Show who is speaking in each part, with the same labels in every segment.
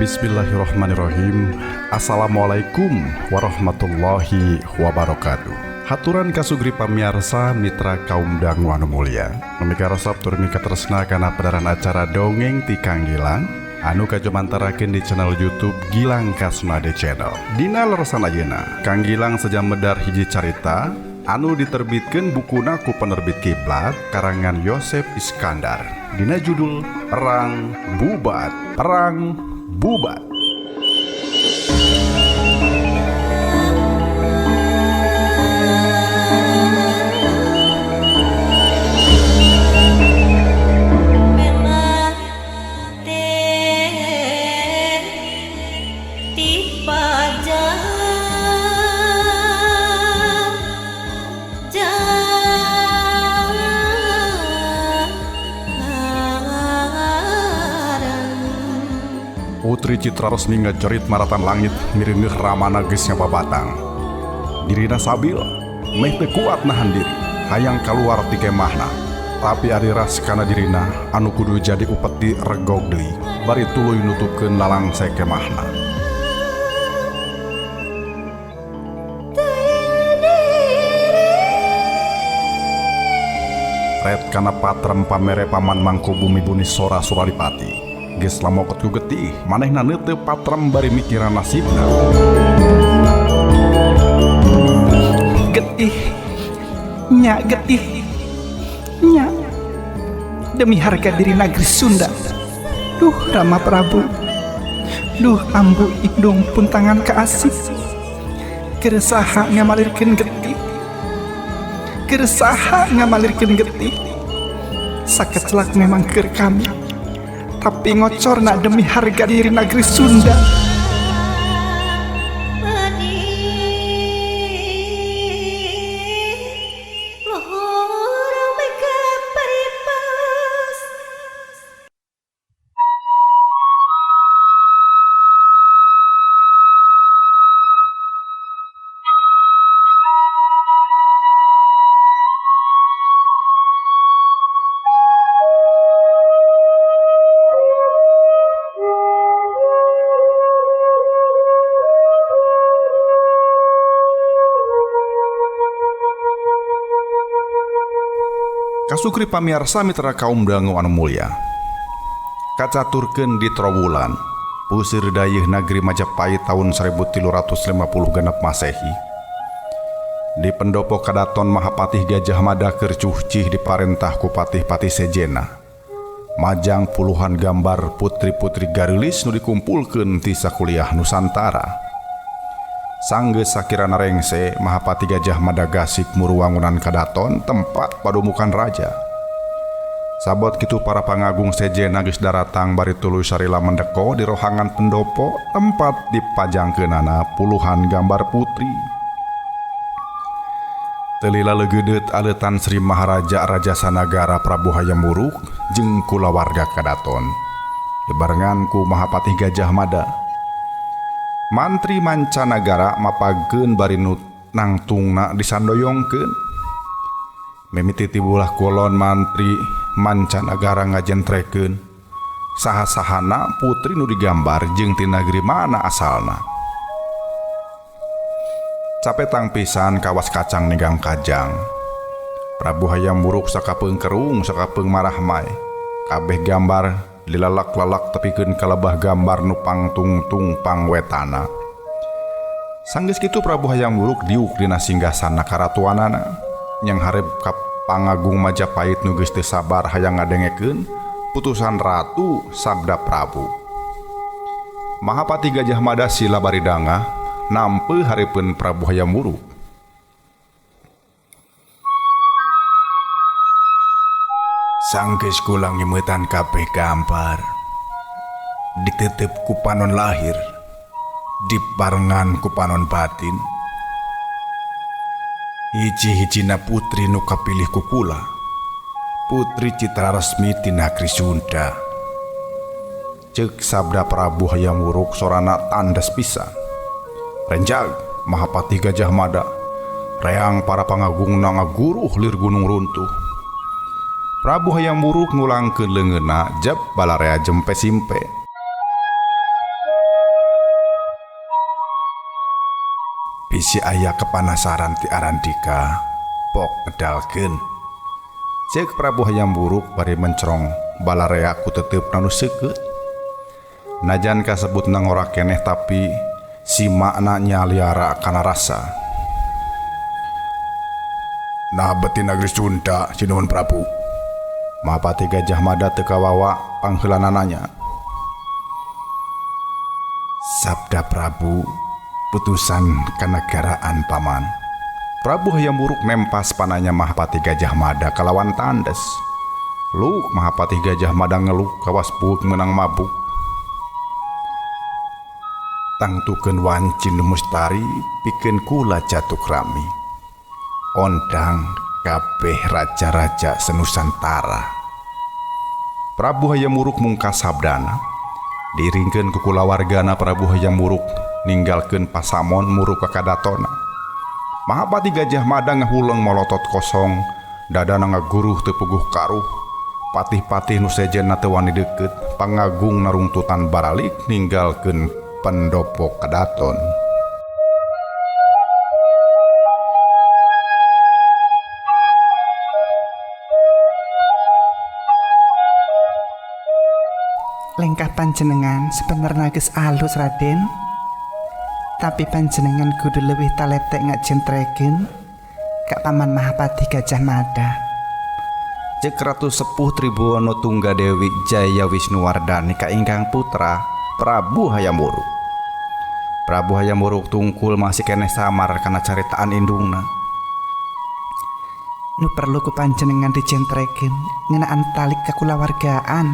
Speaker 1: Bismillahirrahmanirrahim. Assalamualaikum warahmatullahi wabarakatuh. Haturan kasugri pamiarsa mitra kaum dangu anu mulia. Memika resep tur mika tresna kana padaran acara dongeng ti Kang Gilang anu kajomantarakeun di channel YouTube Gilang Kasnade Channel. Dina leresan ayeuna Kang Gilang sejam medar hiji carita anu diterbitkeun bukuna ku penerbit Kiblat karangan Yosef Iskandar. Dina judul Perang Bubat. Perang Bubat. Putri Citra resmi ngajerit maratan langit mirineuh ramana geus nyababatang. Dirina sabil meh teu kuat nahan diri hayang kaluar ti kemahna. Tapi ari ras kana dirina anu kudu jadi upeti regog deui bari tuluy nutupkeun lalangse kemahna. Ret kana patrem pamere paman Mangku Bumi Buni Sora Suralipati. Geus lamokot ku getih manehna neuteu patrem bari mikiran nasibna.
Speaker 2: Getih nya demi harga diri negeri Sunda. Duh Rama Prabu, duh ambu indung puntangan kaasih, keresaha ngamalirkeun getih, sakecelak memang keur kami, tapi ngocorna demi harga diri negeri Sunda.
Speaker 1: Kasukri pamiarsa mitra kaum dangu anu mulia. Kacaturkeun di Trowulan, pusir dayeuh nagri Majapahit tahun 1350 genep Masehi. Di pendopo Kadaton Mahapatih Gajah Mada keur cuhcih diparentah ku patih-patih sejena. Majang puluhan gambar putri-putri garilis nu dikumpulkeun ti sakuliah Nusantara. Sanggeus sakirana rengse Mahapati Gajah Mada gasik muruwangunan Kadaton tempat padumukan raja. Sabot kitu para pangagung sejena geus daratang bari tuluy sarila mendeko di rohangan pendopo tempat dipajangkeunana puluhan gambar putri. Teu lila leugeudeut aleutan Sri Maharaja Rajasa Nagara Prabu Hayam Wuruk jeung kulawarga Kadaton. Bebarengan ku Mahapati Gajah Mada. Mantri mancanagara mapagkeun bari nu nangtungna disandoyongkeun. Mimiti tibulah kolon mantri mancanagara ngajentrekeun saha-sahana putri nu digambar jeung ti nagri mana asalna. Capetang pisan kawas kacang nigang kajang. Prabu Hayam Wuruk sakapeung kerung sakapeung marahmai. Kabeh gambar dilalak-lalak tepikeun kalebah gambar nu pangtungtung pangwetana. Sanggeus kitu Prabu Hayam Wuruk diuk dina singgasana karatuanana yang hareup ka pangagung Majapahit nu geus teu sabar hayang ngadengekeun putusan ratu sabda Prabu. Mahapati Gajah Mada sila baridangah nampeu hareupeun Prabu Hayam Wuruk. Sanggeus kula ngimeutan kabeh gambar. ditetep ku panon lahir, diparengan ku panon batin. Hiji-hijina putri nu kapilih ku kula, putri Citra Resmi ti Nagri Sunda. Ceuk sabda Prabu Hayam Wuruk sorana tandas pisan. Renjag Mahapati Gajah Mada, reang para pangagungna ngaguruh lir gunung runtuh. Prabu Hayam Wuruk ngulangkeun leungeunna jeb balarea jempe simpe. Bisi aya kepanasaran ti Arandika, pok ngedalkeun. Ceuk Prabu Hayam Wuruk bari mencrong balarea ku teteupna nu seukeut. Najan kasebut nang ora keneh tapi si makna nyaliara kana rasa. Nah beti Nagri Sunda sinuhun Prabu. Mahapati Gajah Mada teu kawawa pangheulanan. Sabda Prabu putusan kanagaraan paman. Prabu Hayam Wuruk nempas pananya Mahapati Gajah Mada kalawan tandes. Luk Mahapati Gajah Mada ngeluk kawas pueuk menang mabuk. Tangtukeun wancin mustari pikeun kula Jatukrami. Ondang kabeh raja-raja senusantara. Prabu Hayam Wuruk mungkas sabdana. Diringkeun ku kulawargana Prabu Hayam Wuruk ninggalkeun pasamon muru ka kadatona. Mahapati Gajah Mada ngahuleng molotot kosong, dadana ngaguruh teu puguh karuh. Patih-patih nu sejenna teu wani deukeut, pangagung narungtutan baralik ninggalkeun pendopo kadaton.
Speaker 2: Lengkah panjenengan sebenarnya geus alus Raden, tapi panjenengan kudu leuwih taletek ngajentrekeun ka paman Mahapati Gajah Mada.
Speaker 1: Ceuk Ratu Sepuh Tribhuwana Tunggadewi Jaya Wisnuwardani kaingkang putra Prabu Hayam Wuruk. Prabu Hayam Wuruk tungkul masih keneh samar kana caritaan indungna.
Speaker 2: Nu perlu ku panjenengan dijentrekeun ngeunaan talik kakulawargaan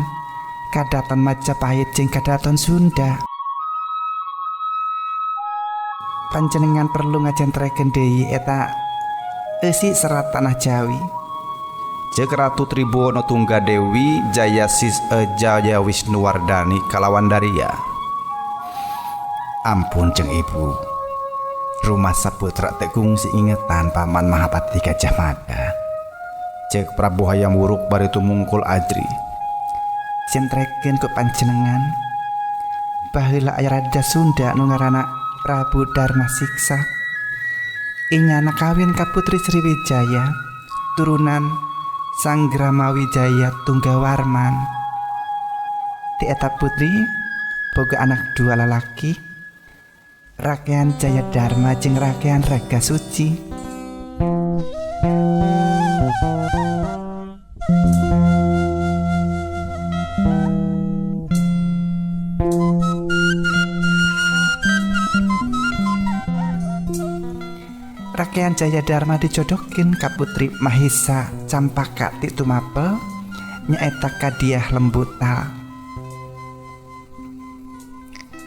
Speaker 2: kadaton Majapahit jeung kadaton Sunda. Panjenengan perlu ngajentrekeun deui eta eusi serat tanah Jawi.
Speaker 1: Ceuk Ratu Tribhuwana Tunggadewi Jaya Wisnuwardani kalawan Daria. Ampun jeung Ibu, rumah saputra teh kungsi ingetan paman Mahapati Gajah Mada. Ceuk Prabu Hayam Wuruk bari tumungkul ajri.
Speaker 2: Jentrekeun ku panjenengan baheula aya raja Sunda nu ngaranna Prabu Darmasiksa. Inyana kawin ka putri Sriwijaya, turunan Sang Gramawijaya Tunggawarman. Ti eta putri boga anak dua lalaki, Rakean Jayadharma jeung Rakean Ragasuci. Rakean Jayadharma dijodohkeun ka putri Mahisa Campaka ti Tumapel nyaeta ka Diah Lembutal.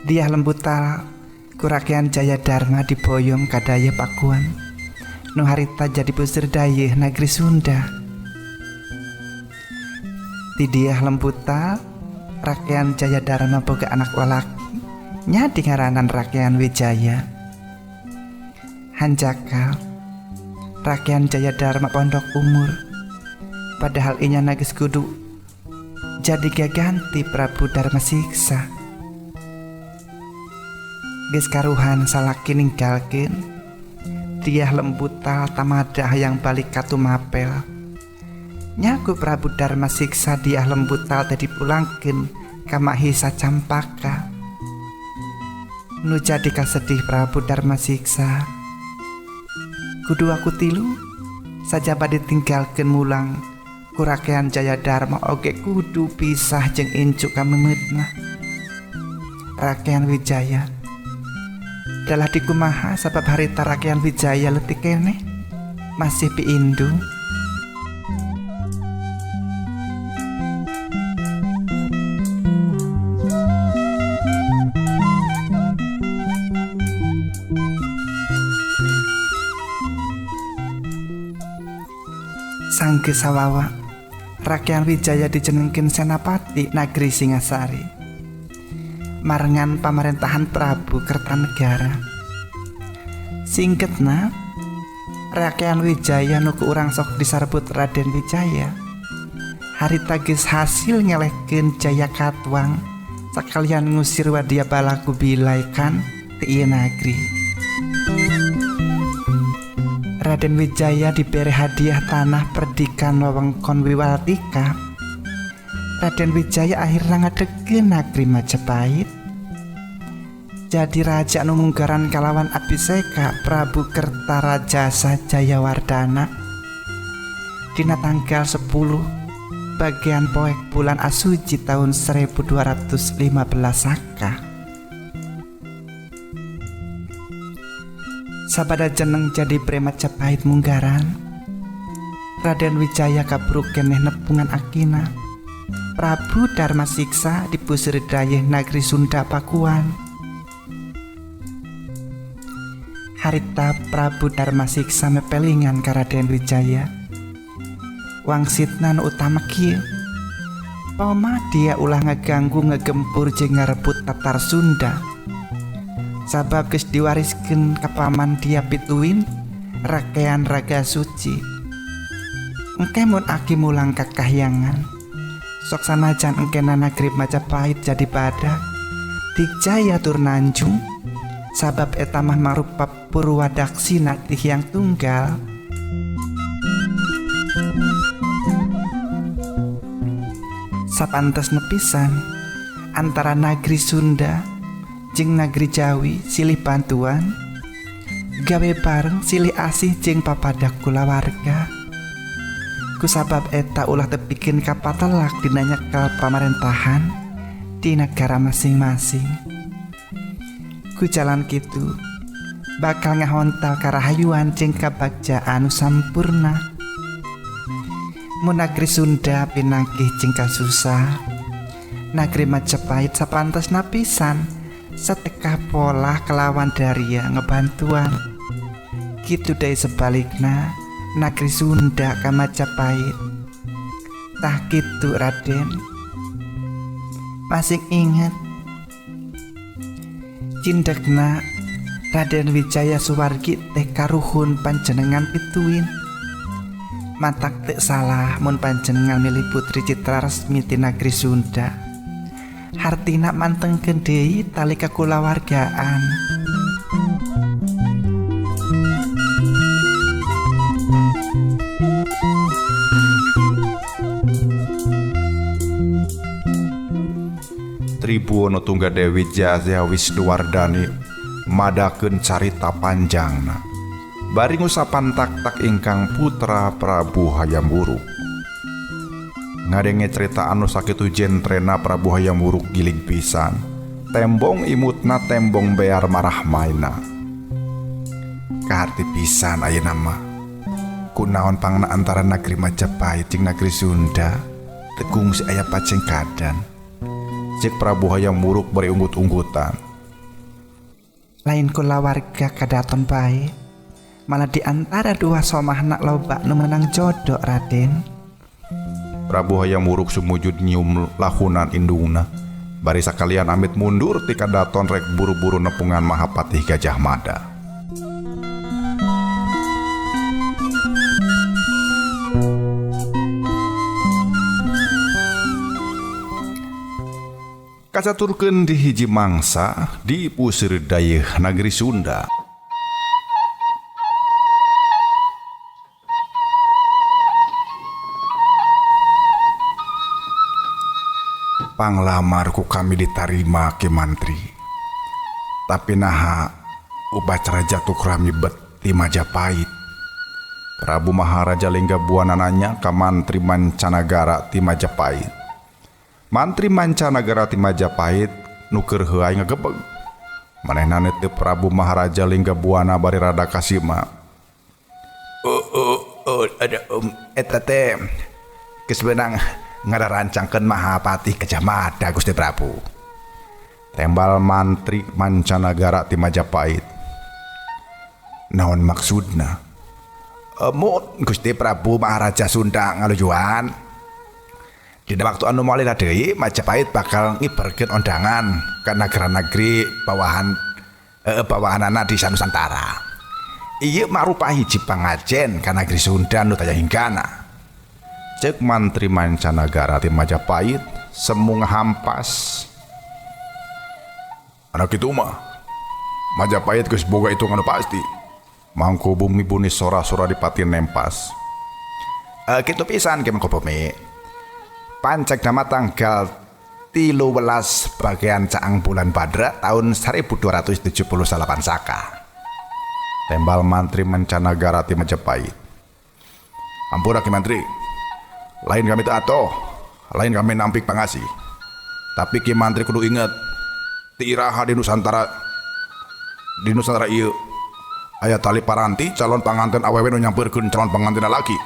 Speaker 2: Diah Lembutal ku Rakean Jayadharma diboyong ka daya Pakuan nu harita jadi puseur dayeuh Nagri Sunda. Ti Diah Lembutal Rakean Jayadharma boga anak lalaki nya dingaranan Rakean Wijaya. Hanjakal Rakean Jayadharma pondok umur, padahal inya nagis kudu jadi gaganti Prabu Darmasiksa. Geus karuhan salaki ninggalkeun Diah Lembutal tamadah hayang balik ka Tumapel. Nyaku Prabu Darmasiksa Diah Lembutal teh dipulangkeun ka Mahisa Campaka. Nu jadi kasedih Prabu Darmasiksa, kudu aku tilu saja bade tinggalkeun mulang ku Rakean Jayadharma oge kudu pisah jeung incu ka memetna. Rakean Wijaya dalah dikumaha sabab harita Rakean Wijaya leutik keneh masih piindu. sangge sawawa Rakyat Wijaya dijenengkin Senapati Nagri Singasari marengan pemerintahan Prabu Kertanegara. Singketna Rakyat Wijaya nuku urang sok disarbut Raden Wijaya harita geus hasil ngelehkeun Jaya Katwang sakalian ngusir Wadya Balaku Bilaikan ti ieu nagri. Raden Wijaya diberi hadiah tanah perdikan wewengkon Wiwatika. Raden Wijaya akhirnya ngadegeun nagri Majapahit jadi raja anu munggaran kalawan Abiseka Prabu Kertarajasa Jayawardana dina tanggal 10 bagian poek bulan Asuci tahun 1215 Saka. Sabada jeneng jadi Bre Majapahit munggaran Raden Wijaya kabruk keneh nepungan akina Prabu Darma Siksa dipusir dayeh Nagri Sunda Pakuan. Harita Prabu Darma Siksa mepelingan ka Raden Wijaya wangsitna nu utama kieu pama dia ulah ngeganggu ngegempur jeung ngarebut Tatar Sunda sabab geus diwariskeun ka paman dia pituin Rakean Raga Suci. Engke mun aki mulang ka kahyangan sok sanajan engkena nagri Majapahit jadi badak Dijaya tur Nanjung sabab eta mah marupa Purwadaksina ti Hyang Tunggal. Sapantes nepisan antara nagri Sunda jeung nagri Jawi silih bantuan gawe bareng silih asih jeung papadak kulawarga. Kusabab eta ulah tepikeun kapatelak dina nyekel pamarentahan di negara masing-masing. Ku jalan kitu bakal ngahontal karahayuan jeung kabagjaan anu sampurna. Mun nagri Sunda pinangkih jeung kasusah, nagri Majapahit sapantesna pisan seteka pola kelawan daria ngebantuan. Kitu deui sebalikna nagri Sunda ka Majapahit. Tah kitu Raden. Masih ingat cindekna Raden Wijaya Suwargi teh karuhun panjenengan pituin. Matak teu salah mun panjenengan milih putri Citra Resmi ti nagri Sunda. Hartina mantengkeun deui tali kakulawargaan.
Speaker 1: Tribun Tunggadewi Jaya Wisnuwardani madakeun carita panjangna bari ngusapan tak-tak ingkang putra Prabu Hayam Wuruk. Ngadenge cerita anu sakitu jentrena Prabu Hayam Wuruk giling pisan. Tembong imutna tembong bear marah maina. Kaharti pisan ayeuna mah. Kunaon pangna antara nagri Majapahit jeung nagri Sunda teu kungsi aya pacengkadan. Cek Prabu Hayam Wuruk bari unggut-unggutan.
Speaker 2: Lain kulawarga kadaton bae, malah di antara dua somahna loba nu menang jodoh Raden.
Speaker 1: Prabu Hayam Wuruk sumujud nyium lahunan indungna bari sakalian amit mundur ti kadaton rek buru-buru nepungan Mahapatih Gajah Mada. Kacaturkeun di hiji mangsa di puseur dayeuh nagri Sunda. Panglamar ku kami ditarima ke mantri. Tapi naha upacara jatuh rami bet di Majapahit. Prabu Maharaja Linggabuana nanya ka mantri mancanagara ti Majapahit. Mantri mancanagara ti Majapahit nuker heuai ngagebeg. Manehna teu Prabu Maharaja Linggabuana bari rada kasima. Ada eta teh geus beunang ngararancangkeun Mahapatih Gajah Mada Gusti Prabu. Tembal mantri mancanagara ti Majapahit. Naon maksudna? Mun Gusti Prabu Maharaja Sunda ngalujuan. Dina waktu anu moal deui Majapahit bakal ngiberkeun undangan ka nagara-nagri bawahanana di Nusantara. Ieu mangrupa hiji pangajen ka negeri Sunda nu taya hinggana. Cek mantri mancanagara ti Majapahit semu ngahampas. Anak itu mah Majapahit geus boga hitungan pasti. Mangkubumi Buni Sora Dipati nempas. Kitu pisan ge Mangkubumi. Pancek nama tanggal 13 bagian Caang bulan Badra tahun 1278 Saka. Tembal mantri mancanagara ti Majapahit. Ampura Ki Mantri. Lain kami teu atoh, lain kami nampik pangasih. Tapi Ki Mantri kudu inget ti iraha di Nusantara ieu aya tali paranti calon panganten awewe nu nyampeurkeun calon panganten laki.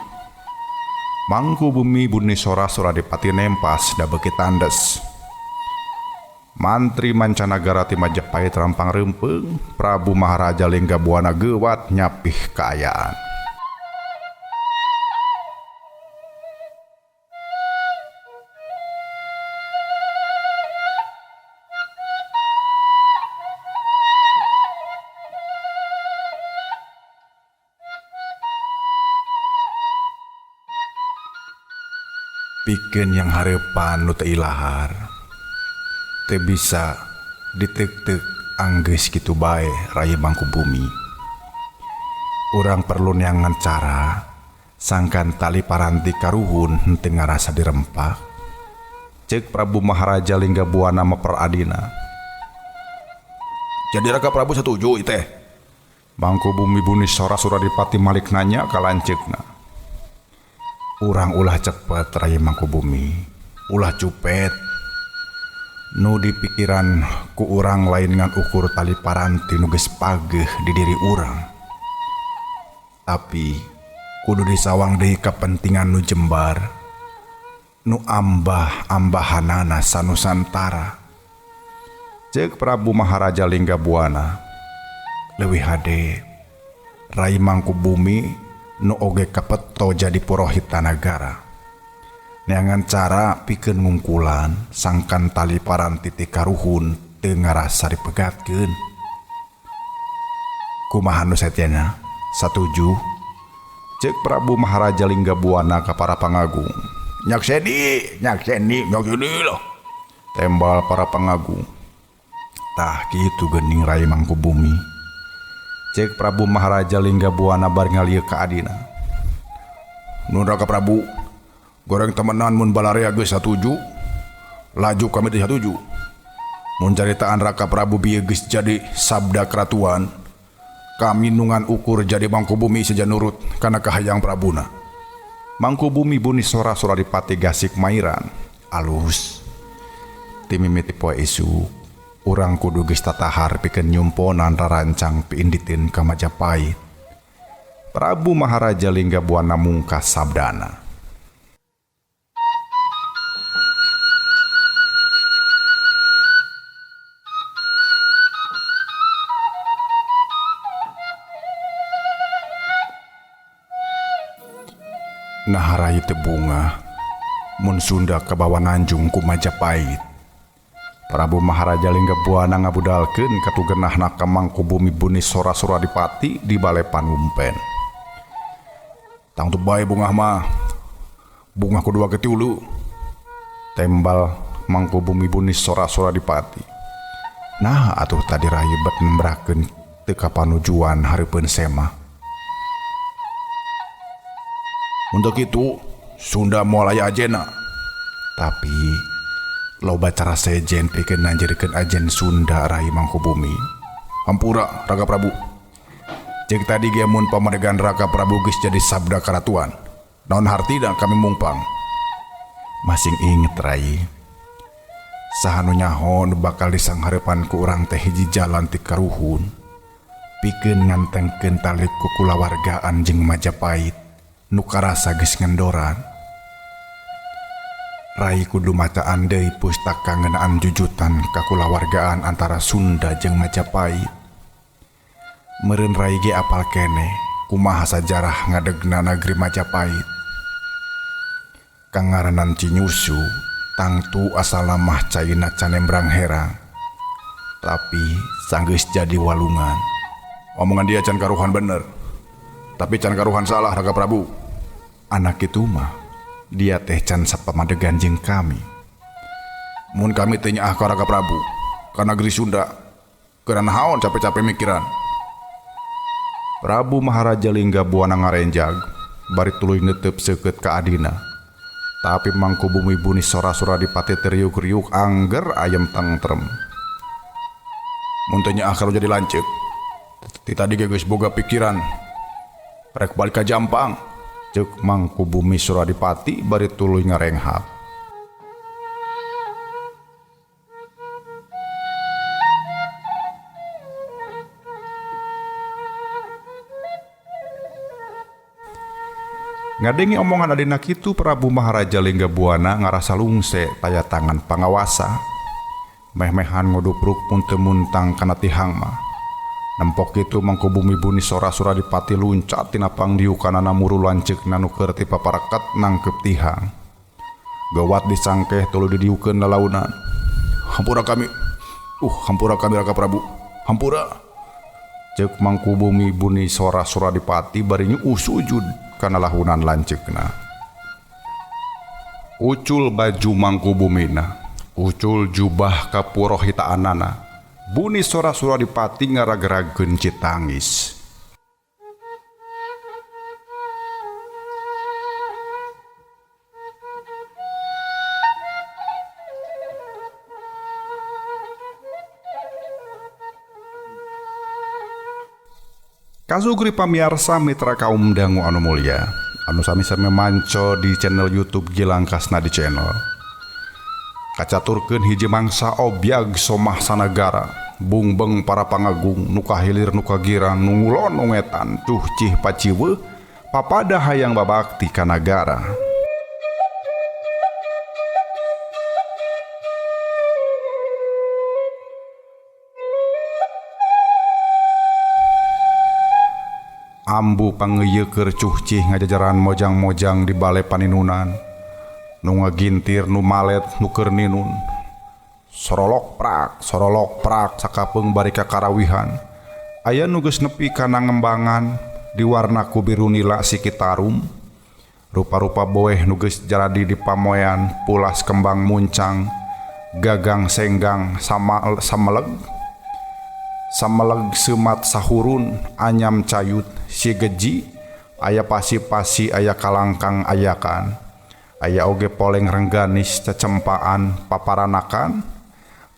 Speaker 1: Mangkubumi Buni Sora Dipati nempas da beuki tandes. Mantri mancanagara ti Majapahit rampang reumpeng Prabu Maharaja Linggabuana geuwat nyapih kaayaan. Pikeun yang hareupan nu teu ilahar teu bisa diteuk-teuk anggeus kitu bae raya Mangkubumi. Urang perlu neangan cara sangkan tali paranti karuhun henteu ngarasa dirempak. Ceuk Prabu Maharaja Linggabuana meperadina. Jadi Raka Prabu setuju teh. Mangkubumi Buni Sora Dipati Malik nanya ka lanceukna. Urang ulah cepet raya Mangkubumi, ulah cupet. Nu dipikiran ku urang lain ngan ukur tali paranti nu geus pageuh di diri urang. Tapi kudu disawang deui kapentingan nu jembar, nu ambah-ambahanana sanusantara. Ceuk Prabu Maharaja Linggabuana, leuwih hade rai Mangkubumi nu oge kapeto jadi purohita nagara. Neangan cara pikeun ngungkulan sangkan tali paranti ti karuhun teu ngarasa dipegatkeun. Kumaha nu satyana? Satuju? Ceuk Prabu Maharaja Linggabuana ka para pangagung. Nyak seni loh. Tembal para pangagung. Tah kitu geuning rai Mangkubumi. Cek Prabu Maharaja Linggabuana bar ngalieu ka adina. Nun Raka Prabu, goreng temenan mun balarea geus satuju, laju kami teh satuju. Mun caritaan Raka Prabu bieu geus jadi sabda keratuan, kami nungan ukur jadi Mangkubumi saja nurut kana kahayang Prabuna. Mangkubumi Buni Sora Dipati gasik mairan, alus. Ti mimiti poe isuk. Urang kudu geus tatahar pikeun nyumponan rarancang piinditeun ka Majapahit. Prabu Maharaja Linggabuana mungkas sabdana. Naharai teu bunga mun Sunda kabawa Nanjung ku Majapahit. Prabu Maharaja Linggabuana ngabudalkeun katugenahna ka Mangkubumi Buni Sora Dipati di Balai Panumpen. Tang teu bae bungah mah. Bungah kedua ketiulu. Tembal Mangkubumi Buni Sora Dipati. Nah atuh tadi rayebet nembrakeun teu ka panujuan hareupeun sema. Untuk itu Sunda moal aya ajena. Tapi loba cara sejen pikeun nanjirkeun ajen Sunda rai Mangkubumi. Hampura Raka Prabu. Cek tadi ge mun pamadegan Raka Prabu geus jadi sabda karatuan. Naon hartina kami mungpang. Masing inget rai. Saha nu nyaho nu bakal disanghareupan ku urang teh hiji jalan ti karuhun. Pikeun ngantengkeun tali ku kulawargaan jeung Majapahit nu karasa geus ngendoran. Rai kudu macaan deui pustaka ngeunaan jujutan kakulawargaan antara Sunda jeung Majapahit. Meureun rai ge apal keneh kumaha sajarah ngadegna negeri Majapahit. Kangaranan Cinyusu tangtu asal mah caina Canembrang Herang, tapi sanggeus jadi walungan. Omongan dia can karuhan bener, tapi can karuhan salah Raka Prabu. Anak itu mah dia teh can sapamadegan jeung kami. Mun kami teh nyaah ka Raka Prabu ka negeri Sunda, keurang naon capek-capek mikiran. Prabu Maharaja Linggabuana ngarenjag bari tuluy neuteup seukeut ka adina. Tapi mangku bumi buni sora-sora dipati teriuk-riuk angger ayam tentrem. Mun teu nyaah kalau jadi lanceuk. Ti tadi ge geus boga pikiran rek balik ka Jampang, ceuk mangku bumi Suradipati bari tuluy ngarenghap. Ngadengi omongan adina kitu, Prabu Maharaja Linggabuana ngarasa lungse taya tangan pangawasa. Meh-mehan ngudupruk pun teu muntang kana tihang mah. Nempok kitu mangku bumi buni sora Suradipati luncat tina pangdiukanana muru lanceukna nu keur ti paparaket nangkep tihang. Gawat disangkeh tuluy didiukeun lalaunan. Hampura kami. Hampura kami Raka Prabu. Hampura. Ceuk mangku bumi buni sora Suradipati bari nyuuh sujud kana lahunan lanceukna. Ucul baju mangku bumina, ucul jubah kapurohitaanana, buni sora Suradipati ngaragerageun citangis. Kasugri pamiarsa mitra kaum dangu anu mulia, anu sami-sami manco di channel YouTube Gilang Kasnadi Channel. Kacaturkeun hiji mangsa obyag somah sanagara, bungbeng para pangagung, nuka hilir nuka girang, nungulon nungetan, cuh cih paciwe, papada hayang babakti ka nagara. Ambu pangeuyeuh keur cuhcih ngajajaran mojang-mojang di bale paninunan, nu ngagintir nu malet nu keur ninun. Sorolok prak sakapeung bari ka karawihan. Aya nu geus nepi kana ngembangan diwarna ku biru nila Sikitarum. Rupa-rupa boeh nu geus jaradi di pamoean pulas kembang muncang, gagang senggang sameleg semat sahurun anyam cayut si geji, aya pasi-pasi aya kalangkang ayakan, aya oge poleng rengganis cecempaan paparanakan,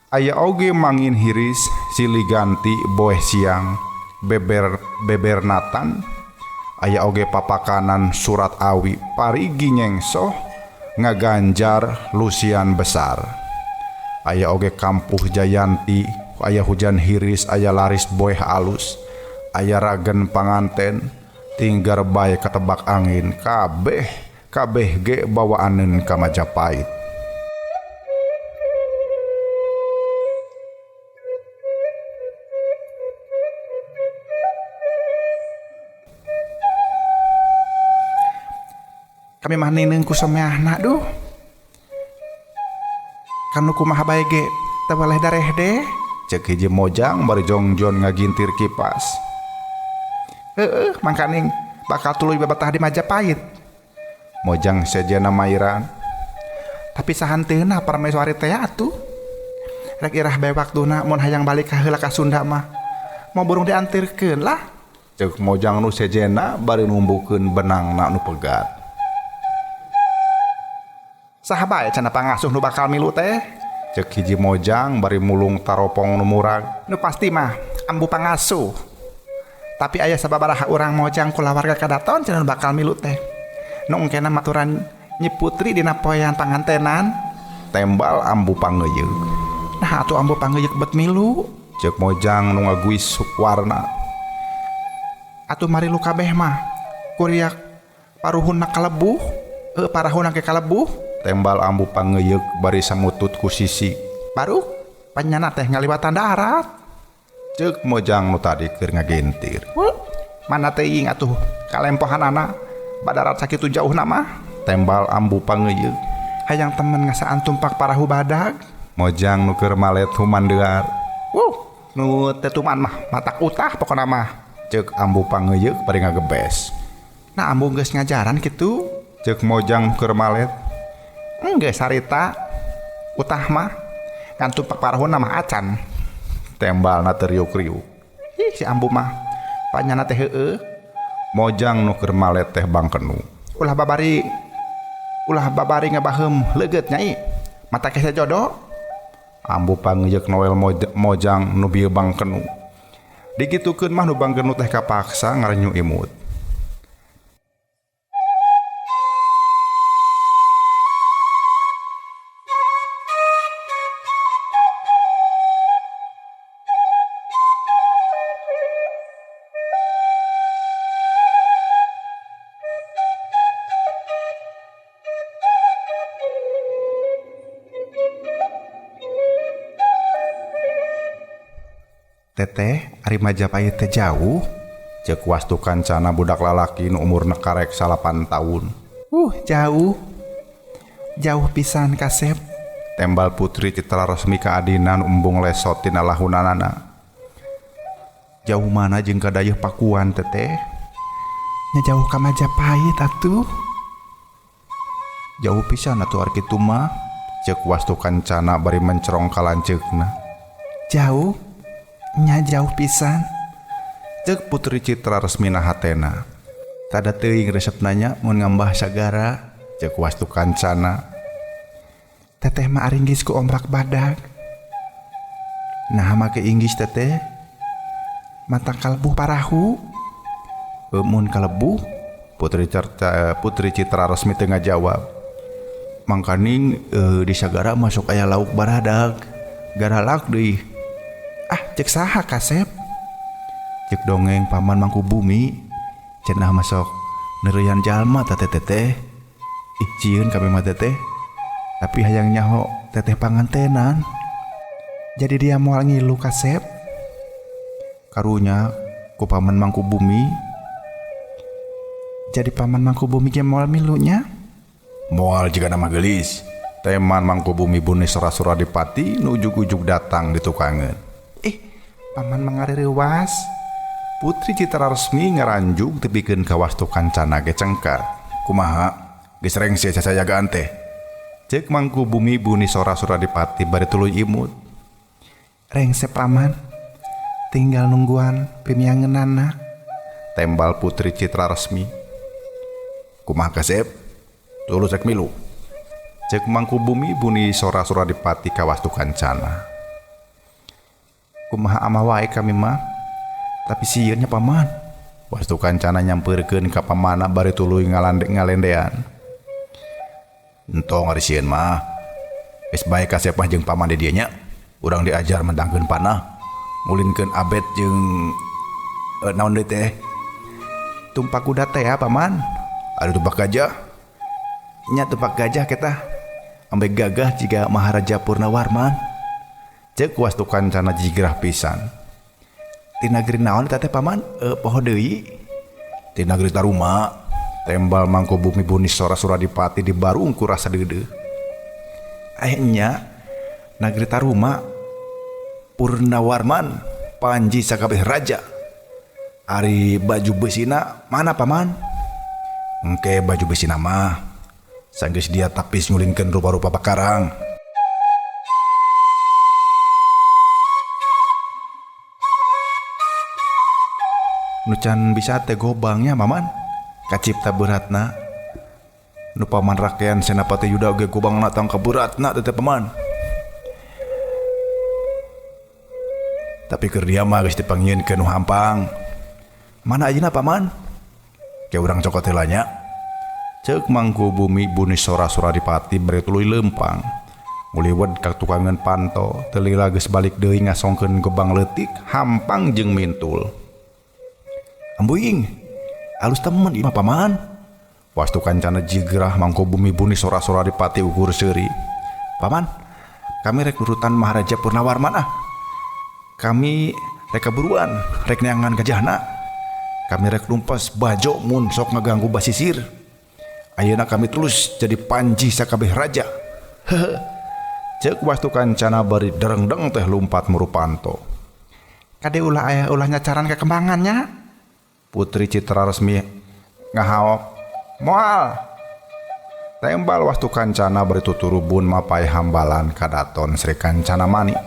Speaker 1: aya oge mangin hiris silih ganti boeh siang beber natan, aya oge papakanan surat awi parigi nyengsoh ngaganjar lusian besar, aya oge kampuh jayanti, aya hujan hiris, aya laris boeh alus, aya ragen panganten, tinggar bae katebak angin, kabeh ge bawaaneun ka Majapahit.
Speaker 2: Kami mah nineung ku sameahna duh. Kanu kumaha bae ge teu boleh dareh deh.
Speaker 1: Cek hiji mojang bari jongjon ngagintir kipas.
Speaker 2: Mangkaning bakal tuluy babetah di Majapahit.
Speaker 1: Mojang sejena mairan.
Speaker 2: Tapi sahanteuna Parmeswari teh atuh. Rek irah bae waktuna mun hayang balik ka heula ka Sunda mah. Mau burung diantirkeun lah.
Speaker 1: Cek mojang nu sejena bari numbukeun benangna nu pegat.
Speaker 2: Saha bae cenah pangasuh nu bakal milu teh?
Speaker 1: Cek hiji mojang bari mulung taropong nu murag.
Speaker 2: Nu pasti mah ambu pangasuh. Tapi aya sababaraha urang mojang kulawarga kadaton cenah bakal milu teh. Nu engkena maturan Nyi Putri dina poean pangantenan.
Speaker 1: Tembal ambu pangeuyeuh.
Speaker 2: Nah atuh ambu pangeuyeuh bet milu.
Speaker 1: Cek mojang nu ngaguis sukwarna.
Speaker 2: Atuh mari lu kabeh mah kuriak paruhunna kalebuh. Parahunna ke kalebuh.
Speaker 1: Tembal ambu pangeuyeuh bari samutut ku sisi.
Speaker 2: Baru panjana teh ngaliwatan darat.
Speaker 1: Ceuk mojang nu tadi keur ngagentir. Mana teuing atuh kalempohanana badarat sakitu jauh nama. Tembal Ambu Pangeyeuk.
Speaker 2: Hayang temen ngasaan tumpak parahu badag.
Speaker 1: Mojang nu keur malet humandeuar.
Speaker 2: Nu tetuman mah matak utah pokona mah.
Speaker 1: Ceuk Ambu Pangeyeuk bari ngagebes.
Speaker 2: Nah ambu geus ngajaran kitu.
Speaker 1: Ceuk Mojang keur malet.
Speaker 2: Enggeus sarita. Utah mah ngan tumpak parahu mah acan.
Speaker 1: Tembalna teu riuk-riuk.
Speaker 2: Ih si ambu mah panyana teh heueuh.
Speaker 1: Mojang nu keur malet teh bangkenu.
Speaker 2: Ulah babari ngabaheum leugeut nyai. Mata kese jodoh.
Speaker 1: Ambu Pangeyeuk noel Mojang nu bieu bangkenu. Digitukeun mah nu bangkenu teh kapaksa ngarenyu imut.
Speaker 2: Teteh ari Majapahit teh jauh.
Speaker 1: Ceuk Wastu Kancana budak lalaki nu umurna karek 8 tahun.
Speaker 2: Jauh pisan Kasep.
Speaker 1: Tembal Putri Citra Resmi ka adina nu embung lesot tina lahunanana.
Speaker 2: Jauh mana jeung ka dayeuh Pakuan teteh? Nya jauh ka Majapahit atuh.
Speaker 1: Jauh pisan atuh ari kitu mah. Ceuk Wastu Kancana bari mencerong ka lanceukna.
Speaker 2: Jauh? Nya jauh pisan.
Speaker 1: Ceuk Putri Citra Resmina hatena.
Speaker 2: Tada teuing resepna nya mun ngambah sagara.
Speaker 1: Ceuk Wastu Kancana.
Speaker 2: Teteh mah aringgis ku ombrak badag. Nah make inggis teteh. Mata kalbuh parahu.
Speaker 1: Mun kalebuh, Putri Citra Resmi teu ngajawab. Mangkaning di sagara masuk aya lauk baradag. Garalak deui.
Speaker 2: Cek saha Kasep?
Speaker 1: Cek dongeng Paman Mangkubumi. Cenah masuk neureuyan jalma teteh. Ih cieun kami mah teteh. Tapi hayang nyaho teteh pangantenan.
Speaker 2: Jadi dia moal ngilu Kasep.
Speaker 1: Karunya ku Paman Mangkubumi.
Speaker 2: Jadi Paman Mangkubumi ge moal milunya?
Speaker 1: Moal jiga nama gelis. Teman Mangkubumi Buni Sora-Suradipati nu ujug-ujug datang di tukangeun.
Speaker 2: Paman mangareuwas.
Speaker 1: Putri Citra Resmi ngaranjug tepikeun ka Wastu Kancana ge cengkar. Kumaha? Geus rengse sasajagaan teh. Ceuk Mangkubumi Buni Sora-Suradipati bari tuluy imut.
Speaker 2: Rengse Paman. Tinggal nungguan pimiangeunana.
Speaker 1: Tembal Putri Citra Resmi. Kumaha Kasep? Tulus rek milu. Ceuk Mangkubumi Buni Sora-Suradipati ka Wastu Kancana.
Speaker 2: Kumaha ama wae kami mah. Tapi sieun nya Paman.
Speaker 1: Wastu Kancana nyampeurkeun ka pamana bari tuluy ngalendean. Entong ari sieun mah. Geus bae Kasep mah jeung Paman di dieu nya. Urang diajar mendangkeun panah. Ngulinkeun abet jeung naon deui teh?
Speaker 2: Tumpak kuda teh ya Paman.
Speaker 1: Ada tumpak gajah.
Speaker 2: Nya tumpak gajah kita. Ambe gagah jiga Maharaja Purnawarman.
Speaker 1: Ceuk Wastu Kancana jigrah pisan.
Speaker 2: Ti nagri naon eta teh Paman? Poho deui.
Speaker 1: Ti nagri Taruma. Tembal Mangkubumi Buni Sora-Suradipati dibarung ku rasa deudeuh.
Speaker 2: Nya nagri Taruma Purnawarman panji sakabeh raja. Ari baju besina mana Paman?
Speaker 1: Engke baju besina mah sanggeus dia tapis ngulinkeun rupa-rupa pakarang.
Speaker 2: Nu can bisa teh gobangnya Paman. Kacipta beratna. Nu Paman rakean Senapati Yuda ge gobangna tang kaberatna teh Paman.
Speaker 1: Tapi keur dia mah geus dipangieun ke nu hampang.
Speaker 2: Mana ayeuna Paman?
Speaker 1: Ke urang cokot heula nya. Ceuk Mangkubumi Buni Sora-Suradipati bari tuluy leumpang. Nguliwed ka tukangan panto, teu lila geus balik deui ngasongkeun gebang leutik, hampang jeung mintul.
Speaker 2: Ambuing, alus temen ieu mah Paman.
Speaker 1: Wastu Kancana jigrah Mangkubumi Buni Sora-Suradipati ukur seuri.
Speaker 2: Paman, kami rek urutan Maharaja Purnawarman ah. Kami rek kaburuan, rek neangan gajahna.
Speaker 1: Kami rek lumpas bajo mun sok ngaganggu basisir. Ayeuna kami tulus jadi panji sakabeh raja. Cek wastu kancana bari dereng-deng teh lumpat murupanto.
Speaker 2: Kade ulahnya caran kekembangannya.
Speaker 1: Putri Citra Resmi ngahawok. Moal. Tembal wastu kancana bari tuturubun mapai hambalan kadaton Sri Kancana Mani.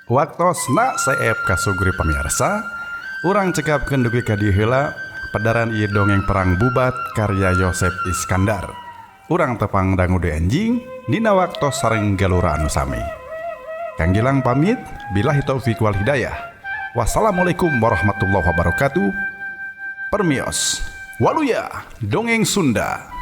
Speaker 1: Waktosna seep kasugri pamirsa, urang cekapkeun dugi ka dieu heula padaran ieu dongeng perang bubat karya Yosef Iskandar. Urang tepang dangu deui anjing dina waktos sareng galura anu sami. Kang Gilang pamit, billahi taufik wal hidayah. Wassalamualaikum warahmatullahi wabarakatuh. Permios, waluya dongeng Sunda.